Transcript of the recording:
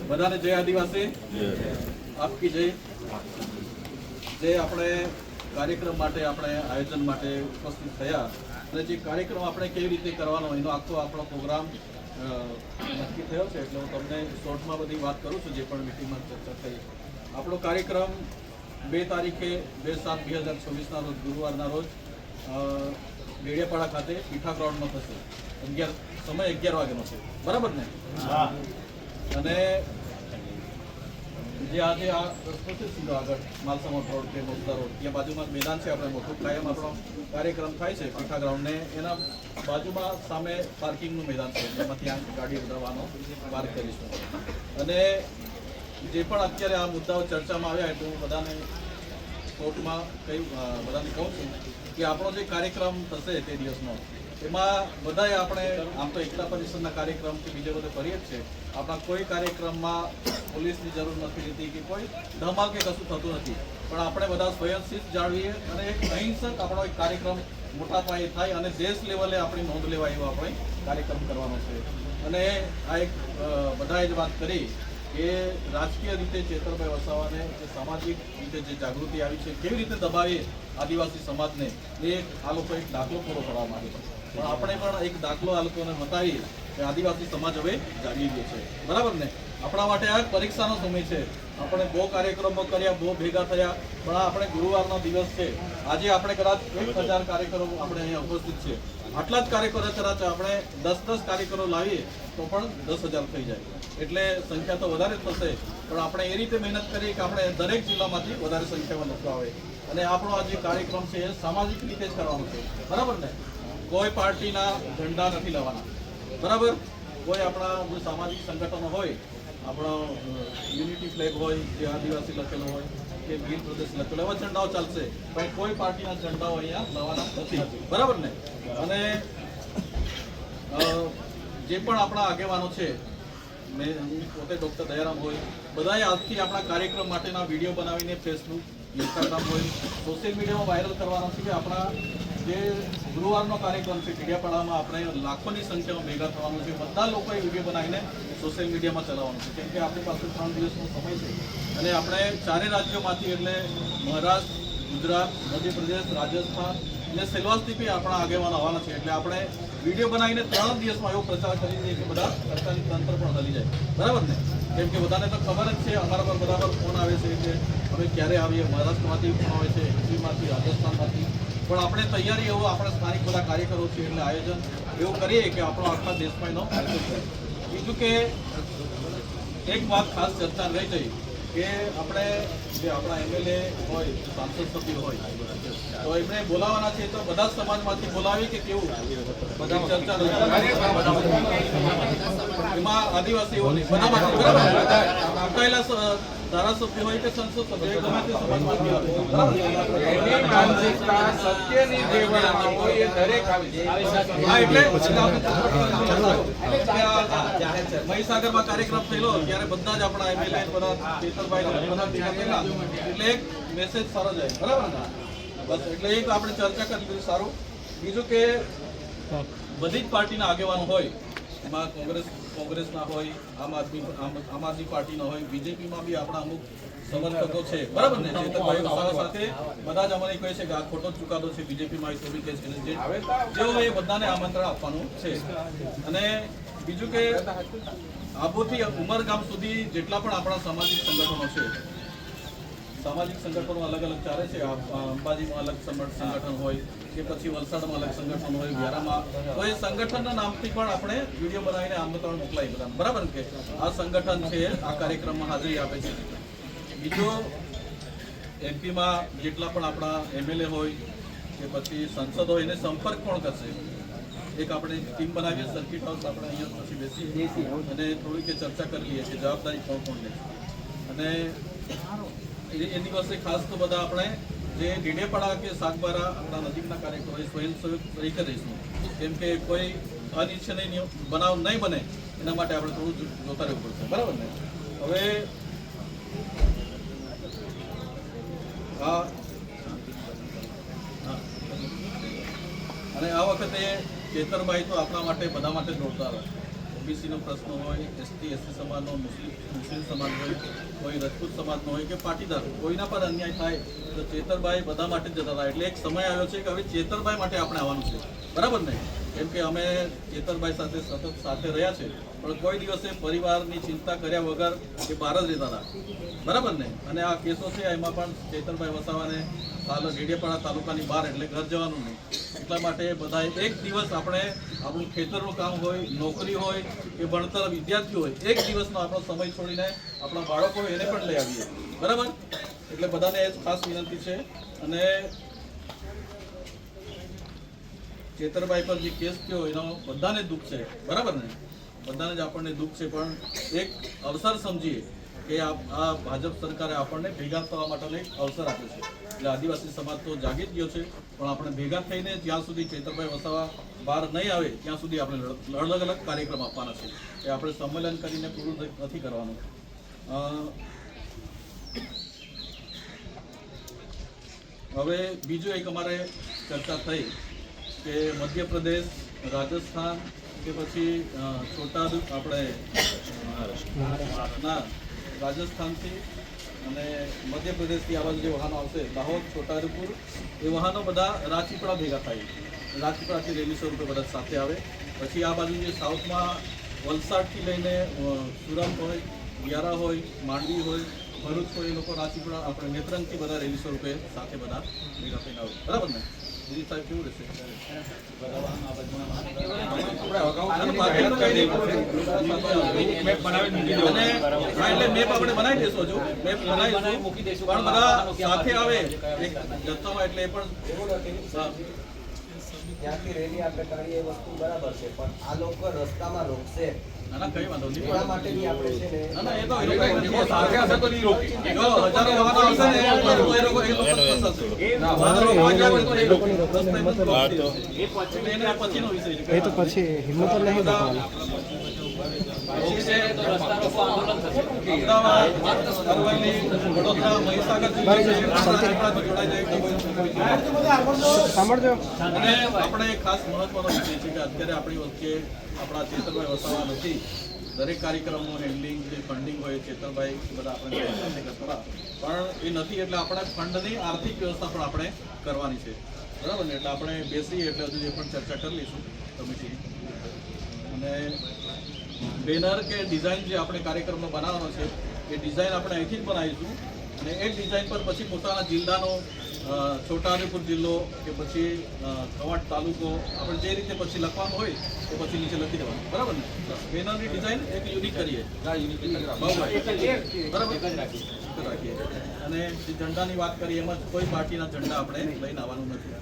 બધાને જય આદિવાસી, આપકી જય. જે આપણે કાર્યક્રમ માટે આપણે આયોજન માટે ઉપસ્થિત થયા અને જે કાર્યક્રમ આપણે કેવી રીતે કરવાનો એનો આખો આપણો પ્રોગ્રામ નક્કી થયો છે. એટલે હું તમને શોર્ટમાં બધી વાત કરું છું જે પણ મિટિંગમાં ચર્ચા થઈ. આપણો કાર્યક્રમ 2 તારીખે 2/7/2024ના રોજ ગુરુવારના રોજ ડેડિયાપાડા ખાતે પીઠા ગ્રાઉન્ડમાં થશે. સમય 11 વાગ્યાનો છે, બરાબર ને? અને જે આજે આ રસ્તો છે સીધો આગળ માલસામોટ રોડ કે મોસદા રોડ, ત્યાં બાજુમાં મેદાન છે આપણે મોટું કાયમ આપણો કાર્યક્રમ થાય છે પીઠા ગ્રાઉન્ડને એના બાજુમાં સામે પાર્કિંગનું મેદાન છે, જેમાં ત્યાં ગાડી ઉડાવવાનો પાર્ક કરીશું. અને જે પણ અત્યારે આ મુદ્દાઓ ચર્ચામાં આવ્યા એટલે હું બધાને કોર્ટમાં બધાને કહું છું કે આપણો જે કાર્યક્રમ થશે તે દિવસનો એમાં બધાએ આપણે આમ તો એકતા પરિષદના કાર્યક્રમ કે બીજે બધે કરીએ જ છે. આપણા કોઈ કાર્યક્રમમાં પોલીસની જરૂર નથી રહેતી કે કોઈ ધમાલ કે કશું થતું નથી, પણ આપણે બધા સ્વયંશિસ્ત જાળવીએ અને એક અહિંસક આપણો એક કાર્યક્રમ મોટા પાયે થાય અને દેશ લેવલે આપણી નોંધ લેવાય એવો આપણે કાર્યક્રમ કરવાનો છે. અને આ એક બધાએ જ વાત કરી કે રાજકીય રીતે ચેતરભાઈ વસાવાને જે સામાજિક રીતે જે જાગૃતિ આવી છે કેવી રીતે દબાવીએ આદિવાસી સમાજને, એ આ લોકો એક દાખલો પૂરો કરવા માંગે છે. પણ આપણે પણ એક દાખલો આ લોકોને બતાવીએ કે આદિવાસી સમાજ હવે જાગી ગયો છે, બરાબર ને? આપણા માટે આ પરીક્ષાનો સમય છે. આપણે બહુ કાર્યક્રમો કર્યા, બહુ ભેગા થયા, પણ આપણે ગુરુવારનો દિવસ છે. આજે આપણે કદાચ 1000 કાર્યકરો આપણે અહીંયા ઉપસ્થિત છે. આટલા જ કાર્યકરો કદાચ આપણે 10 કાર્યકરો લાવીએ તો પણ 10,000 થઈ જાય. એટલે સંખ્યા તો વધારે જ થશે, પણ આપણે એ રીતે મહેનત કરીએ કે આપણે દરેક જિલ્લામાંથી વધારે સંખ્યામાં લોકો આવે. અને આપણો આ જે કાર્યક્રમ છે એ સામાજિક રીતે જ કરવાનો છે, બરાબર ને? કોઈ પાર્ટીના ઝંડા નથી લાવવાના, બરાબર? કોઈ આપણા જે સામાજિક સંગઠનો હોય, આપણો યુનિટી ફ્લેગ હોય જે આદિવાસી લખેલો હોય કે ગીર પ્રદેશ લખેલો, એવા ઝંડાઓ ચાલશે, પણ કોઈ પાર્ટીના ઝંડાઓ અહીંયા લાવવાના નથી, બરાબર ને? અને જે પણ આપણા આગેવાનો છે, હું પોતે ડૉક્ટર દયારામ હોય, બધાએ આજથી આપણા કાર્યક્રમ માટેના વિડીયો બનાવીને ફેસબુક, ઇન્સ્ટાગ્રામ હોય, સોશિયલ મીડિયામાં વાયરલ કરવાના છે કે આપણા જે ગુરુવારનો કાર્યક્રમ છે ડેડિયાપાડામાં આપણે લાખોની સંખ્યામાં ભેગા થવાનું છે. બધા લોકોએ વિડીયો બનાવીને સોશિયલ મીડિયામાં ચલાવવાનું છે, કેમ કે આપણી પાસે 3 દિવસનો સમય છે. અને આપણે 4 રાજ્યોમાંથી એટલે મહારાષ્ટ્ર, ગુજરાત, મધ્યપ્રદેશ, રાજસ્થાન અને સેલવાસથી બી આપણા આગેવાનો આવવાના છે. એટલે આપણે વિડીયો બનાવીને 3 દિવસમાં એવો પ્રચાર કરી દઈએ કે બધા સરકારી તંત્ર પણ હલી જાય, બરાબર ને? કેમ કે બધાને તો ખબર જ છે, અમારા પર બરાબર ફોન આવે છે કે અમે ક્યારે આવીએ. મહારાષ્ટ્રમાંથી ફોન આવે છે, યુપીમાંથી, રાજસ્થાનમાંથી. પણ આપણે તૈયારી એવું આપણે સ્થાનિક બધા કાર્યકરો છીએ એટલે આયોજન એવું કરીએ કે આપણો આખા દેશમાં એનો ફાયદો થાય. બીજું કે એક વાત ખાસ ચર્ચા રહી જઈ કે આપણે જે આપણા એમએલએ હોય, સાંસદ સભ્ય હોય, તો એમને બોલાવવાના છે તો બધા સમાજમાંથી બોલાવી કે કેવું? બધી ચર્ચા એમાં આદિવાસીઓ બધામાંથી, બરાબર? ચૂંટાયેલા ધારાસભ્ય હોય કે સંસદ સભ્ય ગમે તે સમાજમાંથી આવે, મહીસાગરમાં કાર્યક્રમ થયેલો ત્યારે બધા જ આપણા એમએલએ બધા ચેતરભાઈ એટલે એક મેસેજ સારો જાય, બરાબર ને? બસ એટલે એક આપણે ચર્ચા કરી સારું. બીજું કે બધી જ પાર્ટીના આગેવાનો હોય, એમાં કોંગ્રેસના હોય, આમ આદમી પાર્ટીના હોય, બીજેપીમાં બી આપણા અમુક સમર્થકો છે, બરાબર ને? ચેતરભાઈ વસાવા સાથે બધા જ અમને કહે છે કે આ ખોટો ચુકાદો છે, બીજેપીમાં તો બી કહે છે જેઓ એ બધાને આમંત્રણ આપવાનું છે. અને બીજું કે આબોથી ઉમરગામ સુધી જેટલા પણ આપણા સામાજિક સંગઠનો છે, સામાજિક સંગઠનો અલગ અલગ ચાલે છે. અંબાજીમાં અલગ સંગઠન હોય કે પછી વલસાડમાં અલગ સંગઠન હોય, વ્યારામાં, તો એ સંગઠનના નામથી પણ આપણે વિડીયો બનાવીને આમંત્રણ મોકલાય બધા, બરાબર કે આ સંગઠન છે આ કાર્યક્રમમાં હાજરી આપે છે. બીજો એમપીમાં જેટલા પણ આપણા એમએલએ હોય કે પછી સંસદ હોય એને સંપર્ક કોણ કરશે? એક આપણે ટીમ બનાવીએ સર્કિટ હાઉસ, આપણે અહીંયા પછી બેસી અને થોડીક ચર્ચા કરી લઈએ કે જવાબદારી કોણ લે. અને એ દિવસે ખાસ તો બધા આપણે જે ડેડિયાપાડા કે સાગબારા આપણા નજીકના કાર્યક્રમો સ્વયંસેવક તરીકે રહીશું, કેમ કે કોઈ અનિચ્છનીય બનાવ નહીં બને એના માટે આપણે થોડું જોતા રહેવું પડશે, બરાબર ને? હવે અને આ વખતે ચેતરભાઈ તો આપણા માટે બધા માટે દોડતા હતા. ઓબીસીનો પ્રશ્ન હોય, એસટી એસસી સમાજનો, મુસ્લિમ સમાજ હોય, કોઈ રાજપૂત સમાજનો હોય કે પાટીદાર, કોઈના પર અન્યાય થાય તો ચેતરભાઈ બધા માટે જતા હતા. એટલે એક સમય આવ્યો છે કે હવે ચેતરભાઈ માટે આપણે આવવાનું છે, બરાબર ને? કેમ કે અમે ચેતરભાઈ સાથે સતત સાથે રહ્યા છે, પણ કોઈ દિવસે પરિવારની ચિંતા કર્યા વગર એ બહાર જ રહેતા હતા, બરાબર ને? અને આ કેસો છે એમાં પણ ચેતરભાઈ વસાવાને ડેડિયાપાડા તાલુકાની બહાર એટલે ઘર જવાનું નહીં. એટલા માટે બધા એક દિવસ આપણે આપણું ખેતરનું કામ હોય, નોકરી હોય કે ભણતર વિદ્યાર્થીઓ હોય, એક દિવસનો આપણો સમય છોડીને આપણા બાળકો એને પણ લઈ આવીએ, બરાબર? એટલે બધાને એ ખાસ વિનંતી છે. અને ચેતરભાઈ પર જે કેસ થયો એનો બધાને દુઃખ છે, બરાબર ને? બધાને જ આપણને દુઃખ છે, પણ એક અવસર સમજીએ કે આ ભાજપ સરકારે આપણને ભેગા થવા માટેનો એક અવસર આપ્યો છે. એટલે આદિવાસી સમાજ તો જાગી જ ગયો છે, પણ આપણે ભેગા થઈને જ્યાં સુધી ચેતરભાઈ વસાવા બહાર નહીં આવે ત્યાં સુધી આપણે અલગ અલગ કાર્યક્રમ આપવાના છે. એ આપણે સંમેલન કરીને પૂરું નથી કરવાનું. હવે બીજું એક અમારે ચર્ચા થઈ કે મધ્યપ્રદેશ, રાજસ્થાન કે પછી આપણે રાજસ્થાનથી અને મધ્યપ્રદેશથી આ બાજુ જે વાહનો આવશે, દાહોદ, છોટાઉદેપુર, એ વાહનો બધા રાજપીપળા ભેગા થાય. રાજપીપળાથી રેલી સ્વરૂપે બધા સાથે આવે. પછી આ બાજુ જે સાઉથમાં વલસાડથી લઈને સુરત હોય, વ્યારા હોય, માંડવી હોય, ભરૂચ હોય, એ લોકો રાજપીપળા આપણે નેત્રંગથી બધા રેલી સ્વરૂપે સાથે બધા ભેગા થઈને આવે, બરાબર ને? દીદી સાહેબ કેવું રહેશે? મેપ આપણે બનાવી દઈશું, હજુ મેપ બનાવીશું, પણ બધા સાથે આવે એક જથ્થામાં, એટલે એ પણ ત્યાંથી રેલી આપણે કરીએ એ વસ્તુ બરાબર છે, પણ આ લોકો રસ્તામાં રોકશે ના કઈ વાંધો નહીં. એના માટે બી આપણે છે ને ના એ તો સાથે હશે તો નહીં રોકી. જો હજારો વાહનો આવશે ને એ લોકો ફસાશે. વાહનો રોકવા ગયા હોય તો એ લોકો રસ્તે બંધ કરી દેશે. એટલે એના પછીનો વિષય છે. એ તો પછી હિંમત જ નહીં દાખવવાની. અમદાવાદ, અરવલ્લી, વડોદરા, મહીસાગર સાંભળજો. અને આપણે ખાસ મહત્વનો વિષય છે કે અત્યારે આપણી વચ્ચે આપણા ચેતરભાઈ વસાવા નથી. દરેક કાર્યક્રમનું હેન્ડલિંગ, જે ફંડિંગ હોય, ચેતરભાઈ બધા આપણે સાથે કરતા, પણ એ નથી. એટલે આપણે ફંડની આર્થિક વ્યવસ્થા પણ આપણે કરવાની છે, બરાબર ને? એટલે આપણે બેસીએ એટલે હજુ એ પણ ચર્ચા કરી લઈશું કમિટી. અને બેનર કે ડિઝાઇન જે આપણે કાર્યક્રમનો બનાવવાનો છે એ ડિઝાઇન આપણે અહીંથી જ બનાવીશું. અને એ ડિઝાઇન પર પછી પોતાના જિલ્લાનો, છોટાઉદેપુર જિલ્લો કે પછી કવાંટ તાલુકો, આપણે જે રીતે પછી લખવાનું હોય એ પછી નીચે લખી દેવાનું, બરાબર ને? બેનરની ડિઝાઇન એક યુનિક કરીએ, બરાબર રાખીએ. અને જે ઝંડાની વાત કરીએ એમાં કોઈ પાર્ટીના ઝંડા આપણે લઈને આવવાનું નથી.